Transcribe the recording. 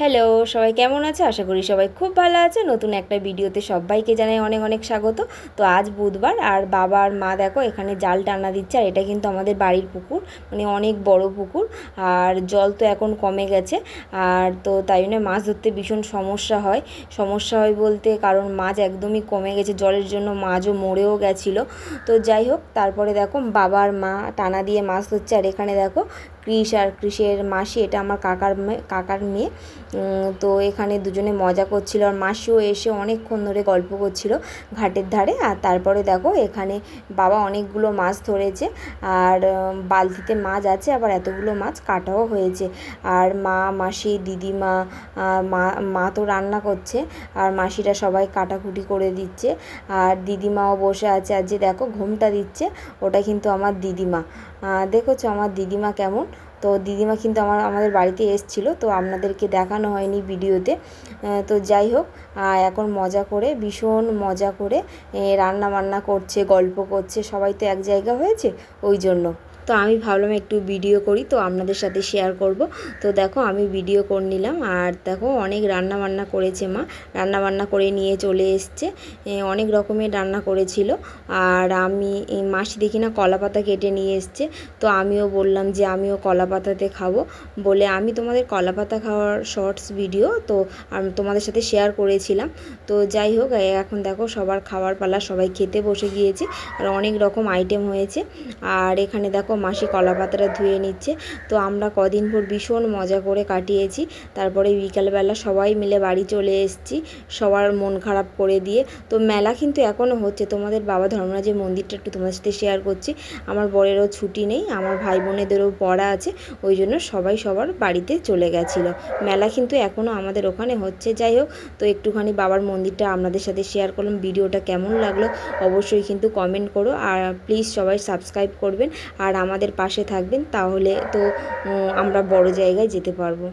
Hello, সবাই কেমন আছে? আশা করি সবাই খুব ভালো আছে। নতুন একটা ভিডিওতে সবাইকে জানাই অনেক অনেক স্বাগত। তো আজ বুধবার আর বাবা আর মা দেখো এখানে জাল টানা দিচ্ছে। আর এটা কিন্তু আমাদের বাড়ির পুকুর, মানে অনেক বড় পুকুর। আর জল তো এখন কমে গেছে। আর তো তাই জন্য মাছ ধরতে ভীষণ সমস্যা হয় বলতে, কারণ মাছ একদমই কমে গেছে, জলের জন্য মাছও মরেও গেছিলো। তো যাই হোক, তারপরে দেখো বাবা আর মা টানা দিয়ে মাছ ধরছে। আর এখানে দেখো কৃষের মাসি, এটা আমার কাকার মেয়ে। তো এখানে দুজনে মজা করছিল, আর মাসিও এসে অনেকক্ষণ ধরে গল্প করছিল ঘাটের ধারে। আর তারপরে দেখো এখানে বাবা অনেকগুলো মাছ ধরেছে, আর বালতিতে মাছ আছে, আবার এতগুলো মাছ কাটাও হয়েছে। আর মা, মাসি, দিদিমা, মা তো রান্না করছে, আর মাসিরা সবাই কাটাকুটি করে দিচ্ছে। আর দিদিমাও বসে আছে, আর যে দেখো ঘুমটা দিচ্ছে ওটা কিন্তু আমার দিদিমা। দেখেছো আমার দিদিমা কেমন? তো দিদিমা কিন্তু আমাদের বাড়িতে এসেছিলো, তো আপনাদেরকে দেখানো হয়নি ভিডিওতে। তো যাই হোক, এখন ভীষণ মজা করে রান্না বান্না করছে, গল্প করছে, সবাই তো এক জায়গা হয়েছে ওই জন্য। তো আমি ভাবলাম একটু ভিডিও করি, তো আপনাদের সাথে শেয়ার করব। তো দেখো আমি ভিডিও করে নিলাম। আর দেখো অনেক রান্না বান্না করেছে মা, রান্না বান্না করে নিয়ে চলে এসছে, অনেক রকমের রান্না করেছিল। আর আমি মাসি দেখি না কলা পাতা কেটে নিয়ে এসছে, তো আমিও বললাম যে আমিও কলা পাতাতে খাবো বলে আমি তোমাদের কলা পাতা খাওয়ার শর্টস ভিডিও তো আমি তোমাদের সাথে শেয়ার করেছিলাম। তো যাই হোক, এখন দেখো সবার খাওয়ার পালা, সবাই খেতে বসে গিয়েছে, আর অনেক রকম আইটেম হয়েছে। আর এখানে দেখো মাসি কলা পাতাটা ধুয়ে নিচ্ছে। তো আমরা কদিন ভর ভীষণ মজা করে কাটিয়েছি। তারপরে বিকালবেলা সবাই মিলে বাড়ি চলে এসেছি, সবার মন খারাপ করে দিয়ে। তো মেলা কিন্তু এখনও হচ্ছে, তোমাদের বাবা ধর্মরাজের মন্দিরটা একটু তোমাদের সাথে শেয়ার করছি। আমার বরেরও ছুটি নেই, আমার ভাই বোনেদেরও পড়া আছে, ওই জন্য সবাই সবার বাড়িতে চলে গেছিলো। মেলা কিন্তু এখনও আমাদের ওখানে হচ্ছে। যাই হোক, তো একটুখানি বাবার মন্দিরটা আপনাদের সাথে শেয়ার করলাম। ভিডিওটা কেমন লাগলো অবশ্যই কিন্তু কমেন্ট করো, আর প্লিজ সবাই সাবস্ক্রাইব করবেন আর আমাদের পাশে থাকবেন, তাহলে তো আমরা বড় জায়গায় যেতে পারবো।